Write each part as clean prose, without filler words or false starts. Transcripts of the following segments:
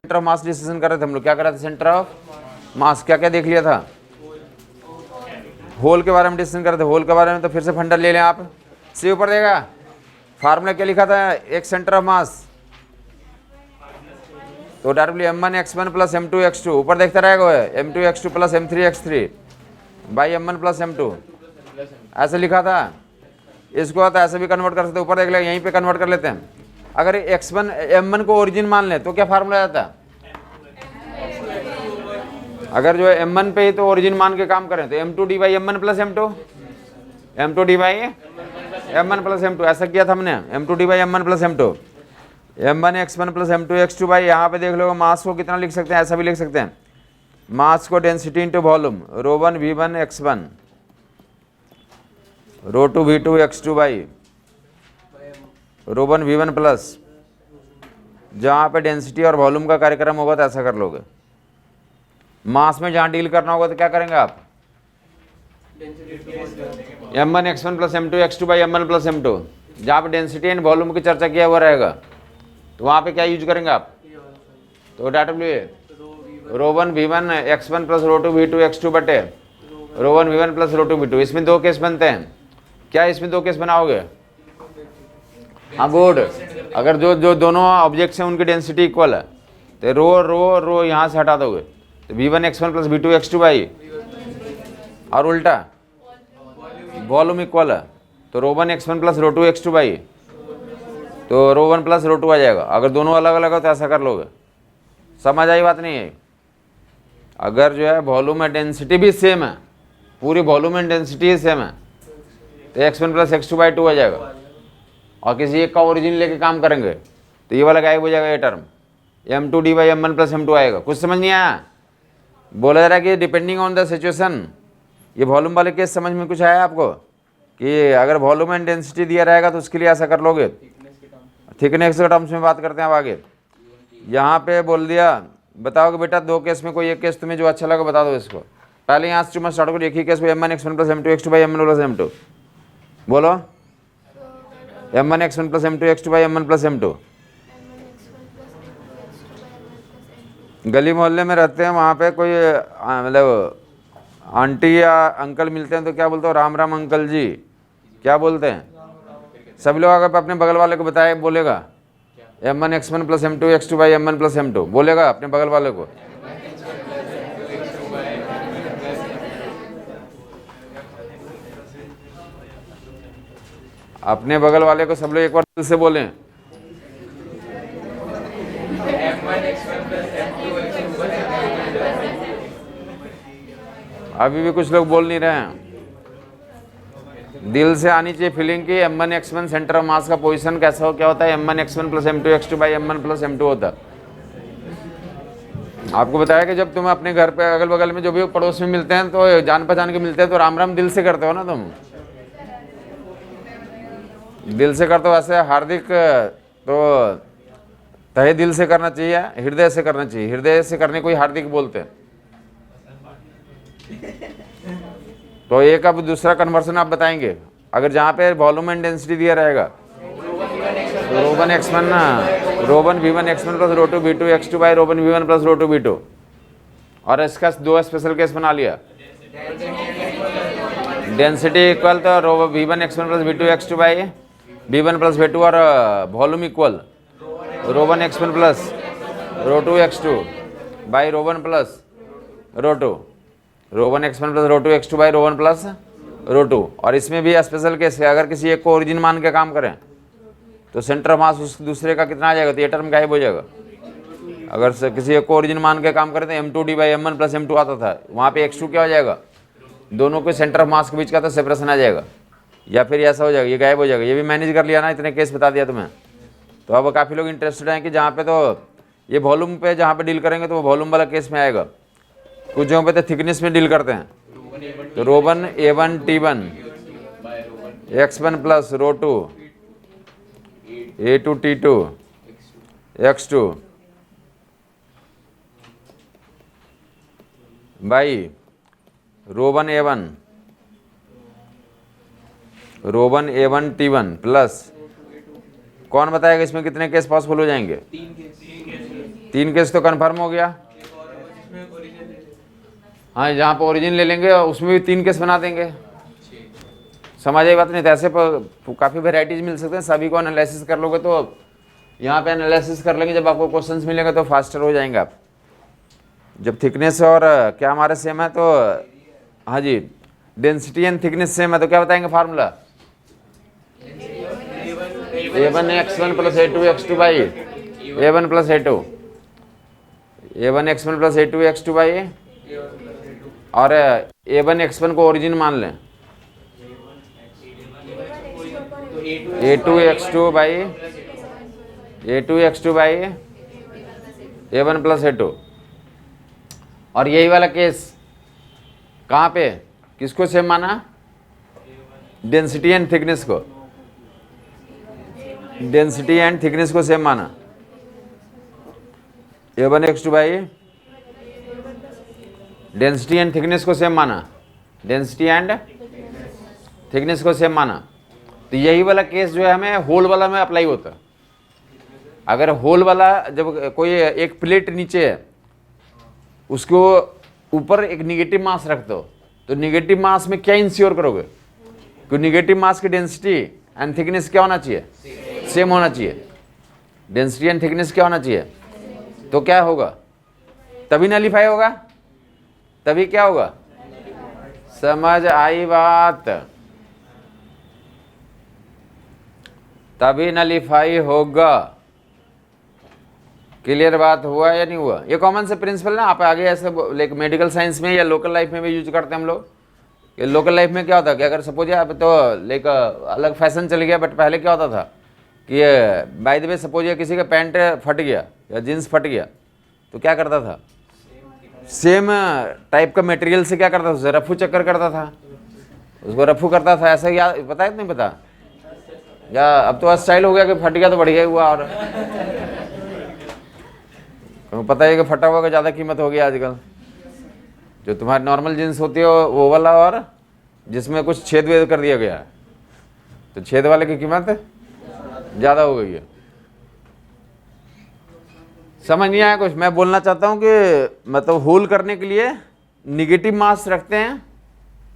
Centre of mass discussion कर रहे थे हम लोग, क्या कर रहे थे? सेंटर ऑफ मास। क्या क्या देख लिया था? होल के बारे में डिस्कशन कर रहे थे। होल के बारे में तो फिर से फंडा ले लें आप। सी ऊपर देगा, फार्मूला क्या लिखा था? एक सेंटर ऑफ मास तो डायरेक्टली m1x1 प्लस m2x2, ऊपर देखता रहेगा m2x2 plus m3x3 by m1 plus m2, ऐसे लिखा था। इसको तो ऐसे भी कन्वर्ट कर सकते, ऊपर देख लेंगे, यहीं पे कन्वर्ट कर लेते हैं। अगर x1 m1 को ओरिजिन मान ले तो क्या फार्मूला आता है? अगर जो m1 पे ही तो ओरिजिन मान के काम करें तो m2 D by m1 plus m2, m2 D by m1 plus m2, ऐसा किया था हमने। m2 D by m1 plus m2, m1 x1 plus m2 x2 by, यहाँ पे देख लो मास को कितना लिख सकते हैं, ऐसा भी लिख सकते हैं, मास को density into volume, ρ1 v1 x1 ρ2 v2 x2 by ρ1 v1 plus, जहाँ पे डेंसिटी और वॉल्यूम का कार्यक्रम होगा तो ऐसा कर लोगे। मास में जहाँ डील करना होगा तो क्या करेंगे आप? m1 x1 plus m2 x2 by m1 plus m2, जहाँ पे डेंसिटी एंड वॉल्यूम की चर्चा किया हुआ रहेगा तो वहाँ पे क्या यूज करेंगे आप? तो W ρ1 v1 x1 plus ρ2 v2 x2 बटे ρ1 v1 प्लस ρ2 v2। इसमें दो केस बनते हैं, क्या इसमें दो केस बनाओगे? हाँ गुड। अगर जो जो दोनों ऑब्जेक्ट्स हैं उनकी डेंसिटी इक्वल है तो रो यहाँ से हटा दोगे तो v1 x1 plus v2 x2 by, और उल्टा वॉल्यूम इक्वल है तो ρ1 x1 प्लस ρ2 x2 बाई, तो ρ1 प्लस ρ2 आ जाएगा। अगर दोनों अलग अलग हो तो ऐसा कर लोगे। समझ आई बात नहीं है? अगर जो है वॉल्यूम एंड डेंसिटी भी सेम है, पूरी वॉल्यूम एंड डेंसिटी सेम है तो x1 प्लस x2 बाई 2 आ जाएगा, और किसी एक का ओरिजिन लेके काम करेंगे तो ये वाला गायब हो जाएगा, ये term m2 D by m1 plus m2 आएगा। कुछ समझ नहीं आया? बोला जा रहा है कि डिपेंडिंग ऑन द सिचुएशन, ये वॉल्यूम वाले केस समझ में कुछ आया आपको कि अगर वॉल्यूम एंड डेंसिटी दिया रहेगा तो उसके लिए ऐसा कर लोगे। थिकनेस के टर्म्स में बात करते हैं अब आगे। यहाँ पे बोल दिया, बताओ कि बेटा दो केस में कोई एक केस तुम्हें जो अच्छा लगा बता दो इसको। पहले यहाँ से चुम्मा स्टार्ट करो, एक ही केस में m1 x1 plus m2 x2 by m1 plus m2, बोलो m1 x1 plus m2 x2 by m1 plus m2। गली मोहल्ले में रहते हैं, वहाँ पे कोई मतलब आंटी या अंकल मिलते हैं तो क्या बोलते हो? राम राम अंकल जी, क्या बोलते हैं? सभी लोग अगर अपने बगल वाले को बताए बोलेगा m1 x1 plus m2 x2 by m1 plus m2, बोलेगा अपने बगल वाले को। अपने बगल वाले को सब लोग एक बार दिल से बोलें। अभी भी कुछ लोग बोल नहीं रहे हैं। दिल से आनी चाहिए फीलिंग की m1 x1 सेंटर ऑफ मास का पोजीशन कैसा हो, क्या होता है? m1 x1 plus m2 x2 by m1 plus m2 होता है। आपको बताया कि जब तुम अपने घर पे अगल बगल में जो भी पड़ोस में मिलते हैं तो जान पहचान के मिलते हैं तो राम राम दिल से करते हो ना, तुम दिल से करते हो। ऐसे हार्दिक तो तहे दिल से करना चाहिए, हृदय से करना चाहिए। हृदय से करने को ही हार्दिक बोलते हैं। तो एक अब दूसरा कन्वर्सन आप बताएंगे। अगर जहाँ पे वॉल्यूम एंड डेंसिटी दिया रहेगा ρ1 x1 ρ1 v1 x1 plus ρ2 v2 x2 by ρ1 v1 plus ρ2 v2, और इसका दो स्पेशल केस बना लिया। डेंसिटी इक्वल तो v1 x1 plus v2 x2 by v1 plus v2, और volume equal ρ1 x1 plus ρ2 x2 by ρ1 plus ρ2, ρ1 x1 plus ρ2 x2 by ρ1 plus ρ2। और इसमें भी स्पेशल केस है, अगर किसी एक को ओरिजिन मान के काम करें तो सेंटर ऑफ मास उस दूसरे का कितना आ जाएगा? तो ये टर्म गायब हो जाएगा। अगर किसी एक को ओरिजिन मान के काम करें तो m2 D by m1 plus m2 आता था, वहाँ पे x2 क्या हो जाएगा? दोनों के सेंटर ऑफ मास के बीच का तो सेपरेशन आ जाएगा, या फिर ऐसा हो जाएगा, ये गायब हो जाएगा। ये भी मैनेज कर लिया ना, इतने केस बता दिया तुम्हें। तो अब काफ़ी लोग इंटरेस्टेड हैं कि जहाँ पे तो ये वॉल्यूम पे जहाँ पे डील करेंगे तो वो वॉल्यूम वाला केस में आएगा। कुछ जगहों पे तो थिकनेस में डील करते हैं तो ρ1 a1 t1 x1 plus ρ2 a2 t2 x2 by ρ1 a1 t1 plus, कौन बताएगा इसमें कितने केस पॉसिबल हो जाएंगे? 3 केस तो कन्फर्म हो गया। हाँ, जहाँ पर ओरिजिन ले लेंगे उसमें भी 3 केस बना देंगे। समझ आई बात नहीं? तो ऐसे काफ़ी वेराइटीज मिल सकते हैं, सभी को एनालिसिस कर लोगे तो यहाँ पे एनालिसिस कर लेंगे, जब आपको क्वेश्चंस मिलेंगे तो फास्टर हो जाएंगे आप। जब थिकनेस और क्या हमारे सेम है तो हाँ जी, डेंसिटी एंड थिकनेस सेम है तो क्या बताएंगे formula? A1x1 plus A2x2 by A1 plus A2, A1x1 plus A2x2 by, और A1x1 को ओरिजिन मान लें, A2x2 by A2x2 by A1 plus A2। और यही वाला केस कहाँ पे, किसको सेम माना? डेंसिटी एंड थिकनेस को, डेंसिटी एंड थिकनेस को सेम माना। A1x2 by density and thickness को सेम माना, डेंसिटी एंड थिकनेस को सेम माना। तो यही वाला केस जो है हमें होल वाला में अप्लाई होता है। अगर होल वाला, जब कोई एक प्लेट नीचे है उसको ऊपर एक निगेटिव मास रख दो, तो निगेटिव मास में क्या इंश्योर करोगे? कि निगेटिव मास की डेंसिटी एंड थिकनेस क्या होना चाहिए? सेम होना चाहिए। डेंसिटी एंड थिकनेस क्या होना चाहिए? तो क्या होगा? तभी नलिफाई होगा, तभी क्या होगा? समझ आई बात? तभी नलिफाई होगा। क्लियर बात हुआ या नहीं हुआ? ये कॉमन से प्रिंसिपल ना, आप आगे ऐसे लाइक मेडिकल साइंस में या लोकल लाइफ में भी यूज करते हैं हम लोग। कि लोकल लाइफ में क्या होता है कि अगर सपोज आप तो लाइक अलग फैशन चल गया, बट पहले क्या होता था कि बाय द वे सपोज ये किसी का पैंट फट गया या जीन्स फट गया तो क्या करता था? सेम टाइप का मटेरियल से क्या करता था? रफू चक्कर करता था, उसको रफू करता था। ऐसा क्या पता है? नहीं पता? या अब तो स्टाइल हो गया कि फट गया तो बढ़िया हुआ, और पता है कि फटा हुआ का ज़्यादा कीमत हो गया आजकल। जो तुम्हारी नॉर्मल जींस होती है वो वाला, और जिसमें कुछ छेद वेद कर दिया गया है, तो छेद वाले की कीमत ज़्यादा हो गई है। समझ नहीं आया कुछ? मैं बोलना चाहता हूँ कि मतलब होल करने के लिए निगेटिव मास रखते हैं,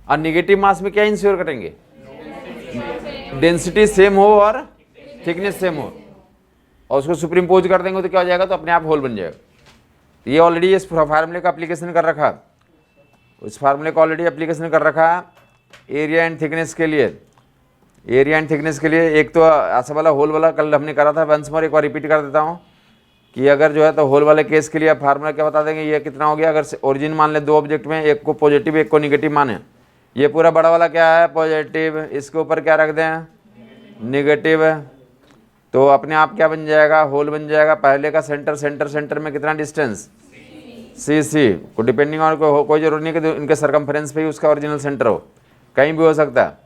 और निगेटिव मास में क्या इंश्योर करेंगे? डेंसिटी सेम हो और थिकनेस सेम हो, और उसको सुप्रीम पोज कर देंगे तो क्या हो जाएगा? तो अपने आप होल बन जाएगा। तो ये ऑलरेडी इस फार्मूले का एप्लीकेशन कर रखा, उस फार्मूले का ऑलरेडी एप्लीकेशन कर रखा एरिया एंड थिकनेस के लिए। एरिया एंड थिकनेस के लिए एक तो ऐसा वाला होल वाला कल हमने करा था। वंस मोर एक बार रिपीट कर देता हूँ कि अगर जो है तो होल वाले केस के लिए फार्मूला क्या बता देंगे? ये कितना हो गया? अगर ओरिजिन मान ले 2 ऑब्जेक्ट में, एक को पॉजिटिव एक को निगेटिव माने, ये पूरा बड़ा वाला क्या है? पॉजिटिव, इसके ऊपर क्या रख दें? निगेटिव। तो अपने आप क्या बन जाएगा? होल बन जाएगा। पहले का सेंटर सेंटर सेंटर में कितना डिस्टेंस? सी को डिपेंडिंग ऑन कोई जरूरी नहीं कि इनके सरकमफ्रेंस पे ही उसका ओरिजिनल सेंटर हो, कहीं भी हो सकता है,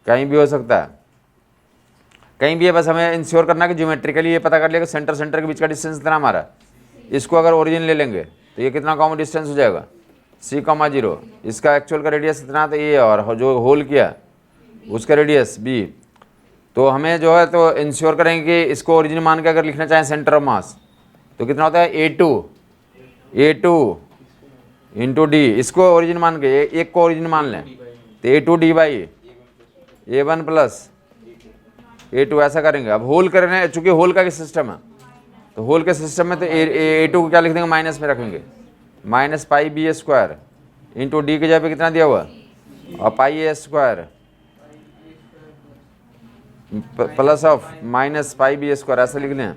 कहीं भी हो सकता है, कहीं भी है। बस हमें इंश्योर करना कि ज्योमेट्रिकली ये पता कर लिया कि सेंटर सेंटर के बीच का डिस्टेंस कितना हमारा। इसको अगर ओरिजिन ले लेंगे तो ये कितना कॉमन डिस्टेंस हो जाएगा? C,0। इसका एक्चुअल का रेडियस इतना, तो ये, और जो होल किया उसका रेडियस B। तो हमें जो है तो इंश्योर करेंगे कि इसको ओरिजिन मान के अगर लिखना चाहें सेंटर ऑफ मास तो कितना होता है? A2 into D। इसको ओरिजिन मान के एक को ओरिजिन मान लें तो A2D by A1 plus A2, ऐसा करेंगे। अब होल करने, चूंकि होल का सिस्टम है तो होल के सिस्टम में तो A2 को क्या लिख देंगे? माइनस में रखेंगे, minus pi B square into D की जगह पे कितना दिया हुआ? और पाई A square plus of minus pi B square, ऐसा लिख लें।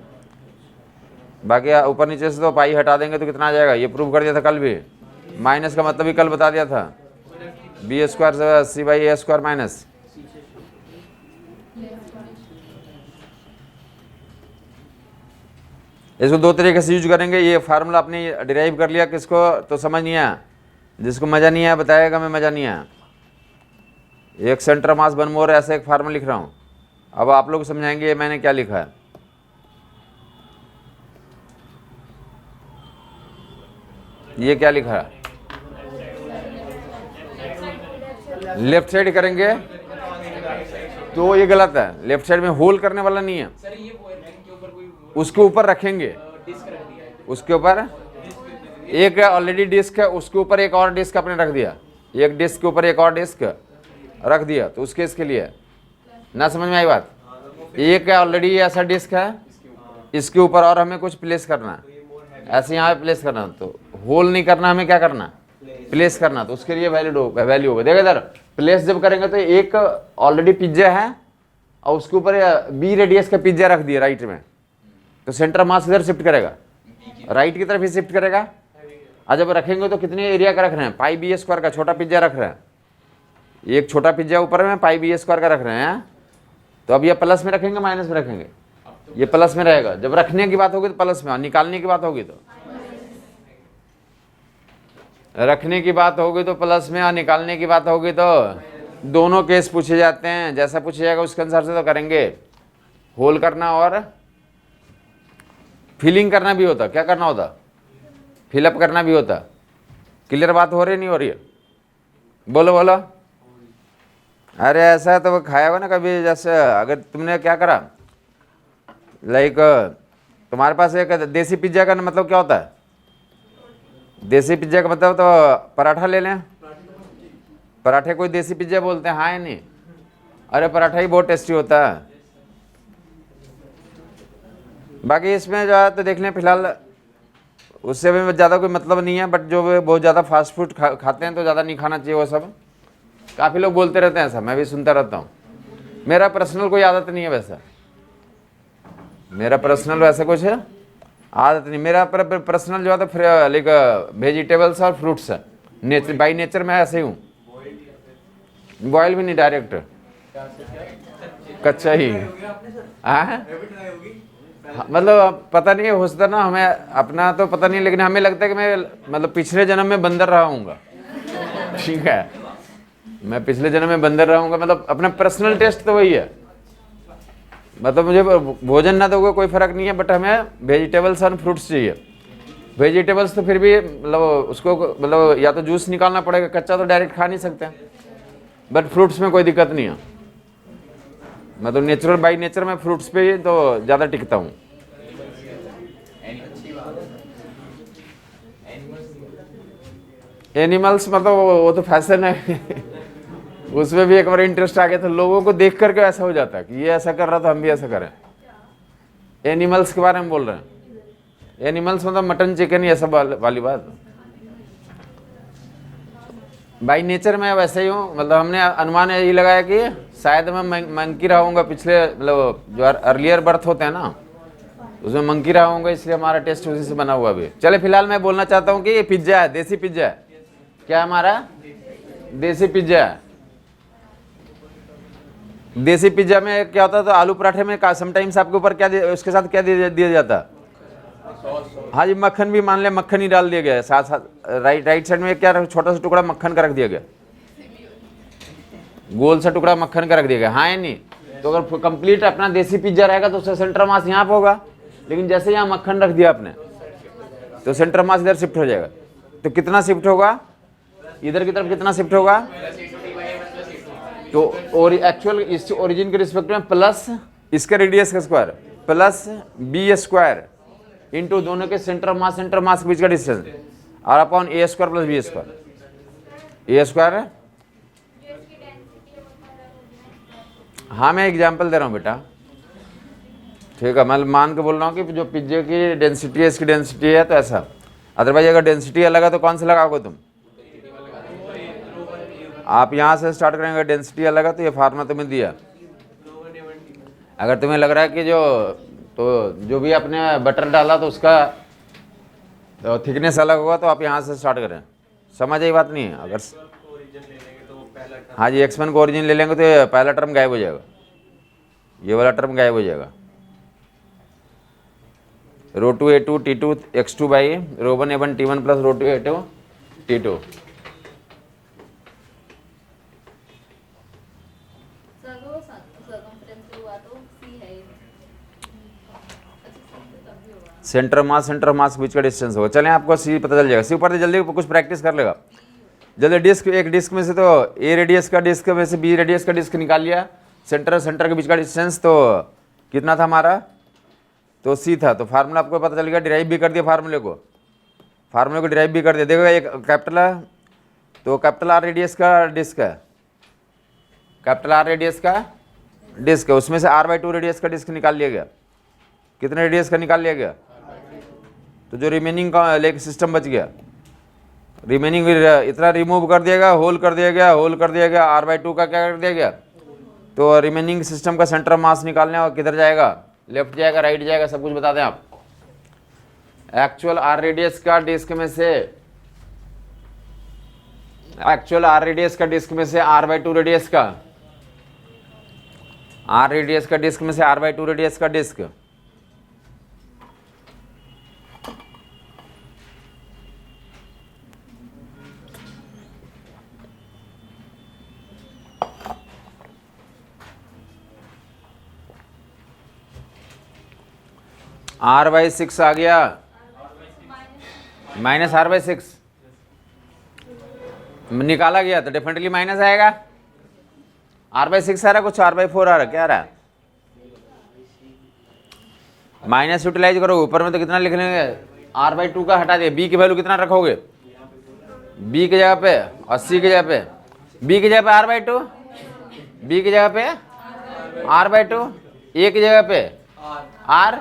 बाकी ऊपर नीचे से तो पाई हटा देंगे तो कितना आ जाएगा? ये प्रूव कर दिया था कल भी। माइनस का मतलब भी कल बता दिया था, B स्क्वायर से C by A square minus. इसको 2 तरीके से यूज करेंगे। ये फार्मूला आपने डिराइव कर लिया, किसको तो समझ नहीं आया? जिसको मज़ा नहीं आया बताएगा मैं मज़ा नहीं आया। एक सेंटर मास वन मोर, ऐसा एक फार्मूला लिख रहा हूँ। अब आप लोग समझाएंगे ये मैंने क्या लिखा है। ये क्या लिखा है? लेफ्ट साइड करेंगे तो ये गलत है। लेफ्ट साइड में होल करने वाला नहीं है, उसके ऊपर रखेंगे। उसके ऊपर एक ऑलरेडी डिस्क है, उसके ऊपर एक और डिस्क आपने रख दिया, एक डिस्क के ऊपर एक और डिस्क रख दिया, तो उसके इसके लिए ना, समझ में आई बात? एक ऑलरेडी ऐसा डिस्क है, इसके ऊपर और हमें कुछ प्लेस करना है, ऐसे यहाँ पे प्लेस करना, तो होल नहीं करना, हमें क्या करना, प्लेस करना, तो उसके लिए वैल्यू होगा। देखो इधर प्लेस जब करेंगे तो एक ऑलरेडी पिज्जा है और उसके ऊपर बी रेडियस का पिज्जा रख दिया राइट में, तो सेंटर मास इधर शिफ्ट करेगा, राइट की तरफ ही शिफ्ट करेगा। और जब रखेंगे तो कितने एरिया का रख रहे हैं, पाई बी स्क्वायर का छोटा पिज्जा रख रहे हैं, एक छोटा पिज्जा ऊपर में पाई बी स्क्वायर का रख रहे हैं। तो अब ये प्लस में रखेंगे माइनस में रखेंगे, ये प्लस में रहेगा, जब रखने की बात होगी तो प्लस में, और निकालने की बात होगी तो रखने की बात होगी तो प्लस में, और निकालने की बात होगी तो दोनों केस पूछे जाते हैं, जैसा पूछा जाएगा उसके अनुसार से तो करेंगे। होल करना और फिलिंग करना भी होता, क्या करना होता, फिलअप करना भी होता। क्लियर बात हो रही नहीं हो रही है? बोलो बोलो। अरे ऐसा तो खाया होगा ना कभी, जैसे अगर तुमने क्या करा, लाइक तुम्हारे पास एक देसी पिज्जा का मतलब क्या होता है, देसी पिज्जा का मतलब तो पराठा ले लें, पराठे कोई देसी पिज्जा बोलते हैं, हाँ या नहीं? अरे पराठा ही बहुत टेस्टी होता है। बाकी इसमें जो है तो देख लें, फिलहाल उससे भी ज़्यादा कोई मतलब नहीं है, बट जो बहुत ज़्यादा फास्ट फूड खाते हैं तो ज़्यादा नहीं खाना चाहिए वो सब। काफ़ी लोग बोलते रहते हैं ऐसा, मैं भी सुनता रहता हूँ। मेरा पर्सनल कोई आदत नहीं है वैसा, मेरा पर्सनल वैसा कुछ है आदत नहीं। मेरा पर्सनल जो है तो फिर लाइक वेजिटेबल्स और फ्रूट्स है, नेचर बाई नेचर मैं ऐसे ही हूँ। बॉयल भी नहीं, डायरेक्ट कच्चा ही। हाँ मतलब पता नहीं हो सकता ना, हमें अपना तो पता नहीं, लेकिन हमें लगता है कि मैं मतलब पिछले जन्म में बंदर रहा हूँगा, ठीक है, मैं पिछले जन्म में बंदर रहा हूँगा, मतलब अपना पर्सनल टेस्ट तो वही है। मतलब मुझे भोजन ना तो कोई फर्क नहीं है, बट हमें वेजिटेबल्स और फ्रूट्स चाहिए। वेजिटेबल्स तो फिर भी मतलब उसको मतलब या तो जूस निकालना पड़ेगा, कच्चा तो डायरेक्ट खा नहीं सकते, बट फ्रूट्स में कोई दिक्कत नहीं है। मैं तो नेचुरल बाई नेचर में फ्रूट्स पे ही तो ज़्यादा टिकता हूँ। एनिमल्स मतलब वो तो फैशन है उसमें भी एक बार इंटरेस्ट आ गया तो लोगों को देख करके ऐसा हो जाता है कि ये ऐसा कर रहा तो हम भी ऐसा करें। एनिमल्स के बारे में बोल रहे हैं, एनिमल्स मतलब मटन चिकन ये सब वाली बात। बाई नेचर में वैसे ही हूँ, मतलब हमने अनुमान यही लगाया कि शायद मैं मंकी रहा हूँगा पिछले, मतलब जो अर्लियर बर्थ होते हैं ना उसमें मंकी रहा हूँगा, इसलिए हमारा टेस्ट उसी से बना हुआ भी। चले फिलहाल मैं बोलना चाहता हूँ कि ये पिज्जा है, देसी पिज्जा है, क्या हमारा देसी पिज्जा है। देसी पिज्जा में क्या होता है, तो आलू पराठे में समटाइम्स आपके ऊपर क्या उसके साथ क्या दिया जाता है, हाँ जी मक्खन भी, मान ले मक्खन ही डाल दिया गया है साथ साथ, राइट साइड में क्या छोटा सा टुकड़ा मक्खन का रख दिया गया, गोल सा टुकड़ा मक्खन का रख दिया गया, हाँ या नहीं? तो अगर कंप्लीट अपना देसी पिज्जा रहेगा तो उसका सेंटर मास यहाँ पे होगा, लेकिन जैसे यहाँ मक्खन रख दिया आपने तो सेंटर मास इधर शिफ्ट हो जाएगा। तो कितना शिफ्ट होगा, इधर की तरफ कितना शिफ्ट होगा, तो और एक्चुअल इस ओरिजिन के रिस्पेक्ट में प्लस इसका रेडियस का square plus B square into दोनों के सेंटर मास के बीच का डिस्टेंस, और upon A square plus B square. A square है, हाँ मैं एग्जांपल दे रहा हूँ बेटा, ठीक है, मैं मान के बोल रहा हूँ कि जो पिज्जे की डेंसिटी है इसकी डेंसिटी है तो ऐसा। अदरवाइज अगर डेंसिटी अलग है तो कौन सा लगाओगे तुम, आप यहाँ से स्टार्ट करेंगे, डेंसिटी अलग है तो ये फार्मूला तुम्हें दिया। अगर तुम्हें लग रहा है कि जो भी आपने बटर डाला तो उसका तो थिकनेस अलग होगा तो आप यहाँ से स्टार्ट करें, समझ आई बात नहीं है? अगर हाँ जी x1 को ओरिजिन ले लेंगे तो ये पहला टर्म गायब हो जाएगा, ये वाला टर्म गायब हो जाएगा। Rho two a2 t2 x2 by rho one a1 t1 plus rho two a2 t2। Centre mass के बीच का डिस्टेंस होगा। चलें आपको सी पता चल जाएगा, सी ऊपर से जल्दी कुछ प्रैक्टिस कर लेगा जल्दी। डिस्क, एक डिस्क में से तो ए रेडियस का डिस्क में से बी रेडियस का डिस्क निकाल लिया, सेंटर के बीच का डिस्टेंस तो कितना था हमारा तो सी था, तो फार्मूला आपको पता चल गया, डिराइव भी कर दिया फार्मूले को डिराइव भी कर दिया। देखो एक कैपिटल है, तो कैपिटल आर रेडियस का डिस्क है, कैपिटल आर रेडियस का डिस्क है, उसमें से r/2 रेडियस का डिस्क निकाल लिया गया। कितने रेडियस का निकाल लिया गया? तो जो रिमेनिंग का लेग सिस्टम बच गया, रिमेनिंग इतना रिमूव कर दिया गया, होल कर दिया गया, r/2 का क्या कर दिया गया। तो रिमेनिंग सिस्टम का सेंटर मास निकालने और किधर जाएगा, लेफ्ट जाएगा, राइट जाएगा, सब कुछ बता दें आप। एक्चुअल आर रेडियस का डिस्क में से, एक्चुअल आर रेडियस का डिस्क में से r/2 रेडियस का, आर रेडियस का डिस्क में से r/2 रेडियस का डिस्क, r/6 आ गया, माइनस r/6 निकाला गया तो डेफिनेटली माइनस आएगा। r/6 आ रहा, कुछ r/4 आ रहा, क्या आ रहा है? माइनस यूटिलाइज करोगे, ऊपर में तो कितना लिख लेंगे, r/2 का हटा दिया, b की वैल्यू कितना रखोगे, b की जगह पे और c की जगह पे, b की जगह पे r/2, b की जगह पे r/2, a की जगह पे r,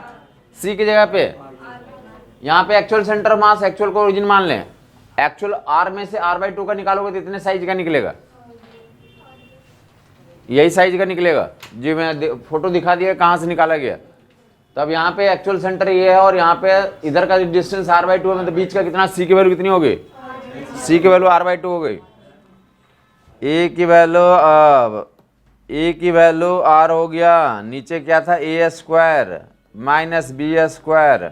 c की जगह पे, यहाँ पे एक्चुअल सेंटर मास, एक्चुअल को ओरिजिन मान लें, एक्चुअल r में से r/2 का निकालोगे तो इतने साइज का निकलेगा, यही साइज का निकलेगा जी, मैं फोटो दिखा दिया कहाँ से निकाला गया। तो अब यहाँ पे एक्चुअल सेंटर ये है और यहाँ पे इधर का डिस्टेंस r/2 है, मतलब बीच का कितना, c की वैल्यू कितनी हो गई, c की वैल्यू r/2 हो गई, a की वैल्यू r हो गया, नीचे क्या था, a² minus b²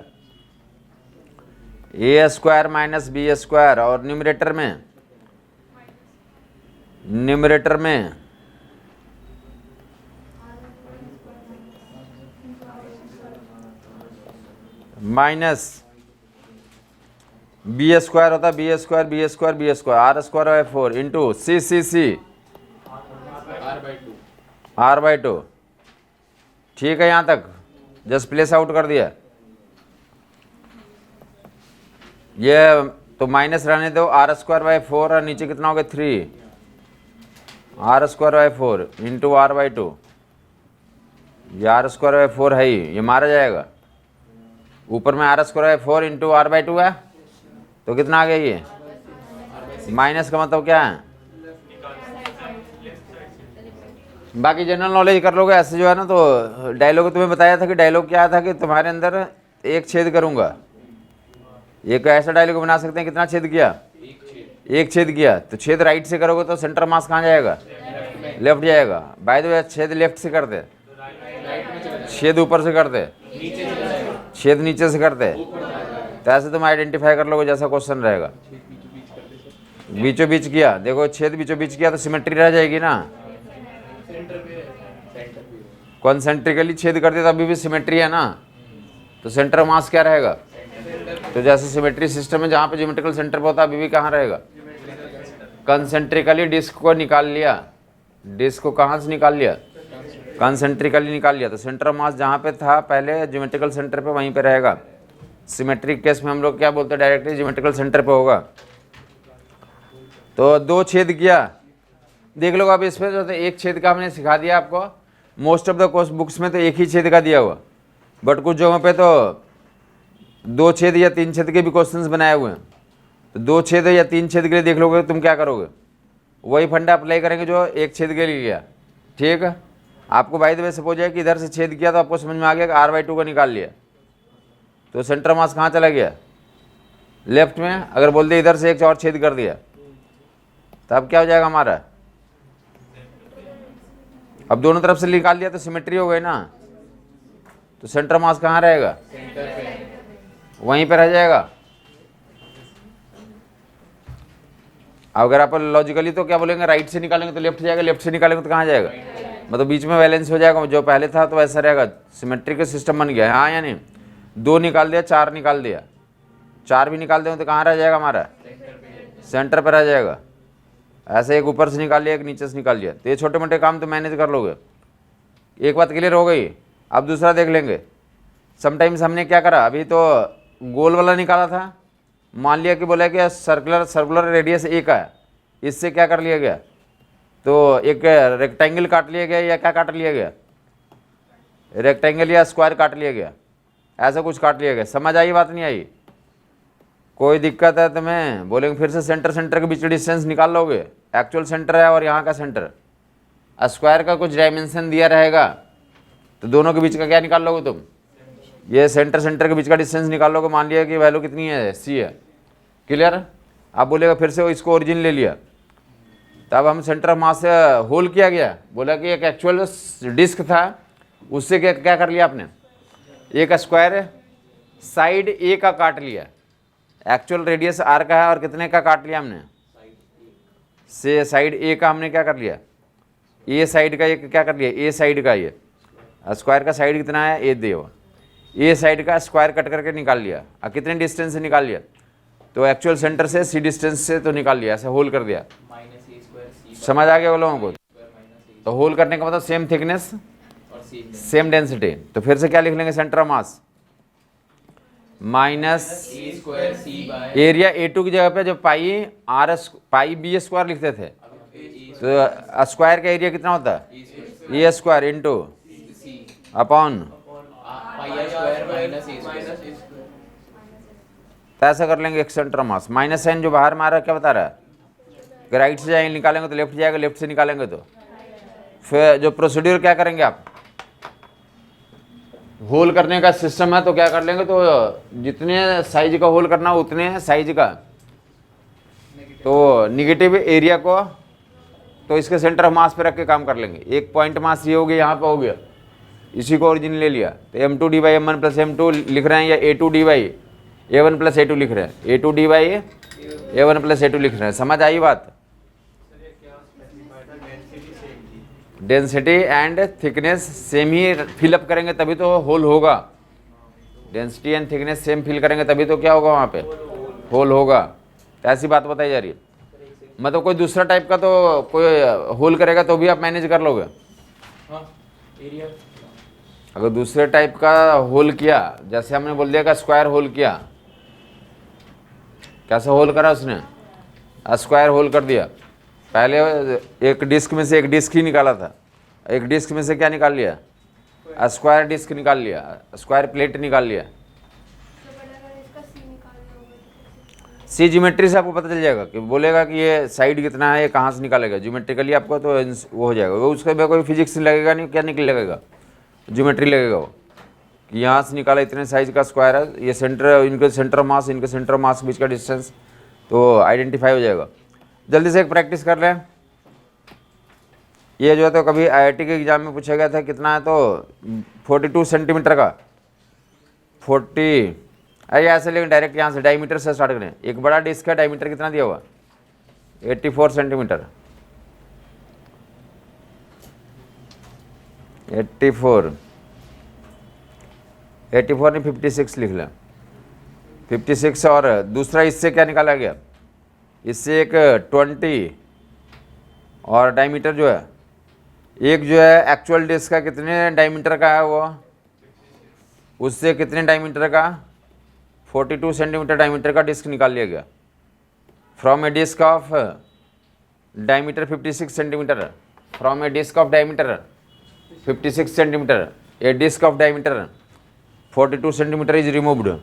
a² minus b², और न्यूमरेटर में माइनस b² होता है, b² r² into c r/2। ठीक है, यहां तक जस्ट प्लेस आउट कर दिया ये, तो माइनस रहने दो, r² और नीचे कितना हो गया 3 r² इंटू r/2, ये r² है ही, ये मारा जाएगा, ऊपर में r² इंटू r/2 है, तो कितना आ गया ये, माइनस का मतलब क्या है, बाकी जनरल नॉलेज कर लोगे ऐसे जो है ना। तो डायलॉग तुम्हें बताया था कि डायलॉग क्या था कि तुम्हारे अंदर एक छेद करूंगा, एक ऐसा डायलॉग बना सकते हैं, कितना छेद किया, एक छेद किया, तो छेद राइट से करोगे तो सेंटर मास कहाँ जाएगा, लेफ्ट जाएगा। बाय द वे छेद लेफ्ट से करते, छेद ऊपर से करते, छेद नीचे से करते, तो ऐसे तुम आइडेंटिफाई कर लोगे जैसा क्वेश्चन रहेगा। बीचों बीच किया, देखो छेद बीचों बीच किया तो सिमेट्री रह जाएगी ना, कॉन्सेंट्रिकली छेद करते तो अभी भी सिमेट्री है ना, तो सेंटर मास क्या रहेगा, तो जैसे सिमेट्री सिस्टम में जहाँ पे ज्योमेट्रिकल सेंटर पे होता है अभी भी कहाँ रहेगा, कंसेंट्रिकली डिस्क को निकाल लिया, डिस्क को कहाँ से निकाल लिया, कंसेंट्रिकली निकाल लिया, तो सेंटर मास जहाँ पे था पहले ज्योमेट्रिकल सेंटर पे वहीं पे रहेगा। सिमेट्रिक केस में हम लोग क्या बोलते हैं, डायरेक्टली ज्योमेट्रिकल सेंटर पे होगा। तो दो छेद किया, देख लो आप इसमें जो एक छेद का हमने सिखा दिया आपको, मोस्ट ऑफ द बुक्स में तो एक ही छेद का दिया हुआ, बट कुछ जगहों पे तो दो छेद या तीन छेद के भी क्वेश्चंस बनाए हुए हैं। तो दो छेद या तीन छेद के लिए देख लोगे तुम क्या करोगे, वही फंडा अप्लाई करेंगे जो एक छेद के लिए किया। ठीक है, आपको बाय द वे सपोज है कि इधर से छेद किया तो आपको समझ में आ गया कि r/2 का निकाल लिया, तो सेंटर मास कहाँ चला गया, लेफ्ट में। अगर बोल दे इधर से एक और छेद कर दिया तो अब क्या हो जाएगा हमारा, अब दोनों तरफ से निकाल दिया तो सिमेट्री हो गई ना, तो सेंटर मास कहाँ रहेगा, वहीं पर रह जाएगा। अगर आप लॉजिकली तो क्या बोलेंगे, राइट से निकालेंगे तो लेफ्ट जाएगा, लेफ्ट से निकालेंगे तो कहाँ जाएगा, मतलब बीच में बैलेंस हो जाएगा, जो पहले था तो वैसा रहेगा, सिमेट्री का सिस्टम बन गया। हाँ या नहीं, दो निकाल दिया, चार निकाल दिया, चार भी निकाल देंगे तो कहाँ रह जाएगा हमारा, सेंटर पर रह जाएगा। ऐसे एक ऊपर से निकाल लिया, एक नीचे से निकाल लिया, तो ये छोटे मोटे काम तो मैनेज कर लोगे। एक बात क्लियर हो गई। अब दूसरा देख लेंगे, समटाइम्स हमने क्या करा, अभी तो गोल वाला निकाला था, मान लिया कि बोला कि सर्कुलर रेडियस ए का है, इससे क्या कर लिया गया, तो एक रेक्टेंगल काट लिया गया या क्या काट लिया गया, रेक्टेंगल या स्क्वायर काट लिया गया, ऐसा कुछ काट लिया गया। समझ आई बात, नहीं आई? कोई दिक्कत है तो मैं बोलेंगे फिर से सेंटर के बीच डिस्टेंस निकाल लोगे, एक्चुअल सेंटर है और यहाँ का सेंटर, स्क्वायर का कुछ डायमेंशन दिया रहेगा तो दोनों के बीच का क्या निकाल लोगे तुम, ये सेंटर के बीच का डिस्टेंस निकाल लोगे। मान लिया कि वैल्यू कितनी है, सी है, क्लियर। आप बोलेगा फिर से इसको ओरिजिन ले लिया, तब हम सेंटर ऑफ मास से होल किया गया, बोला कि एक एक्चुअल डिस्क था, उससे क्या कर लिया आपने, एक स्क्वायर साइड ए का काट लिया, एक्चुअल रेडियस आर का है और कितने का काट लिया हमने, से साइड ए का हमने क्या कर लिया, ए साइड का ये क्या कर लिया, ए साइड का ये स्क्वायर का साइड कितना है, ए दे, ए साइड का स्क्वायर कट करके निकाल लिया, और कितने डिस्टेंस से निकाल लिया, तो एक्चुअल सेंटर से सी डिस्टेंस से तो निकाल लिया, ऐसे होल कर दिया। समझ आ गया वो लोगों को? तो होल करने का मतलब सेम थिकनेस सेम डेंसिटी, तो फिर से क्या लिख लेंगे, centre of mass minus area A2 की जगह पे जो पाई बी स्क्वायर लिखते थे, तो स्क्वायर का एरिया कितना होता है, ए स्क्वायर इंटू अपॉन, तो ऐसा कर लेंगे एक centre of mass. Minus sign जो बाहर मारा क्या बता रहा है, राइट से जाएंगे निकालेंगे तो लेफ्ट जाएगा, लेफ्ट से निकालेंगे तो फिर जो प्रोसीड्यूर क्या करेंगे आप, होल करने का सिस्टम है तो क्या कर लेंगे, तो जितने साइज का होल करना उतने साइज का, तो निगेटिव एरिया को तो इसके सेंटर ऑफ मास पे रख के काम कर लेंगे। एक पॉइंट मास ये हो गया, यहाँ पे हो गया, इसी को ओरिजिन ले लिया, तो m2/m1 + m2 लिख रहे हैं या a2/a1 + a2 लिख रहे हैं, a2/a1 + a2 लिख रहे हैं। समझ आई बात? डेंसिटी एंड थिकनेस सेम ही फिलअप करेंगे तभी तो होल होगा, density and thickness same fill करेंगे तभी तो क्या होगा, वहाँ पे होल होगा। तो ऐसी बात बताई जा रही है। मतलब कोई दूसरा टाइप का तो कोई होल करेगा तो भी आप मैनेज कर लोगे, अगर दूसरे टाइप का होल किया, जैसे हमने बोल दिया कि स्क्वायर होल किया, कैसे होल करा उसने, स्क्वायर होल कर दिया, पहले एक डिस्क में से एक डिस्क ही निकाला था, एक डिस्क में से क्या निकाल लिया, स्क्वायर डिस्क निकाल लिया, स्क्वायर प्लेट निकाल लिया। सी ज्योमेट्री से आपको पता चल जाएगा कि बोलेगा कि ये साइड कितना है, ये कहाँ से निकालेगा, ज्योमेट्रिकली आपको तो वो हो जाएगा, वो उसके कोई फिजिक्स नहीं लगेगा, नहीं क्या निकल लगेगा, ज्योमेट्री लगेगा वो, कि यहाँ से निकाला इतने साइज का स्क्वायर है, ये सेंटर, इनके सेंटर ऑफ मास, इनके सेंटर ऑफ मास के बीच का डिस्टेंस तो आइडेंटिफाई हो जाएगा। जल्दी से एक प्रैक्टिस कर लें। ये जो है तो कभी आईआईटी के एग्जाम में पूछा गया था, कितना है तो 42 सेंटीमीटर का, 40 अरे ऐसे लेकिन डायरेक्ट यहाँ से डायमीटर से स्टार्ट करें। एक बड़ा डिस्क का डायमीटर कितना दिया हुआ, 84 सेंटीमीटर, 84 नहीं 56 लिख लें, 56। और दूसरा इससे क्या निकाला गया, इससे एक 20 और डायमीटर जो है, एक जो है एक्चुअल डिस्क का कितने डायमीटर का है वो, उससे कितने डायमीटर का, 42 सेंटीमीटर डायमीटर का डिस्क निकाल लिया गया from a disc of diameter 56 centimetre, from a disc of diameter 56 centimetre, a disc of diameter 42 centimetre is removed.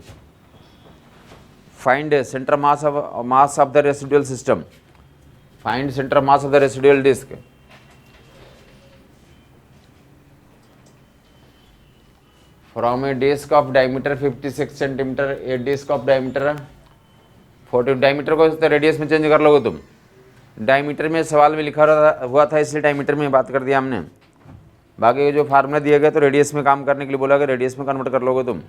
Find center mass of the residual system. Find center mass of the residual disk. From a disk of diameter 56 centimeter, a disk of diameter 40, diameter को तो radius में change कर लोगे तुम, diameter में सवाल में लिखा हुआ था इसलिए डायमीटर में बात कर दिया हमने, बाकी जो फार्मूला दिए गए तो रेडियस में काम करने के लिए बोला कि रेडियस में कन्वर्ट कर लोगे तुम।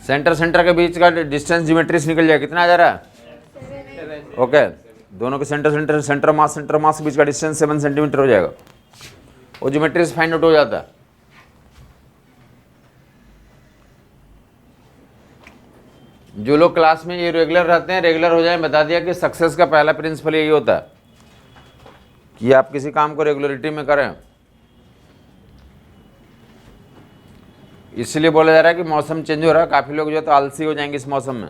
सेंटर के बीच का डिस्टेंस ज्योमेट्री से निकल जाए, कितना आ जा रहा है, ओके। दोनों के सेंटर मास के बीच का डिस्टेंस 7 सेंटीमीटर हो जाएगा। वो ज्योमेट्री से फाइंड आउट हो जाता है। जो लोग क्लास में ये रेगुलर रहते हैं, रेगुलर हो जाए, बता दिया कि सक्सेस का पहला प्रिंसिपल यही होता है कि आप किसी काम को रेगुलरिटी में करें। इसलिए बोला जा रहा है कि मौसम चेंज हो रहा है, काफ़ी लोग जो है तो आलसी हो जाएंगे इस मौसम में।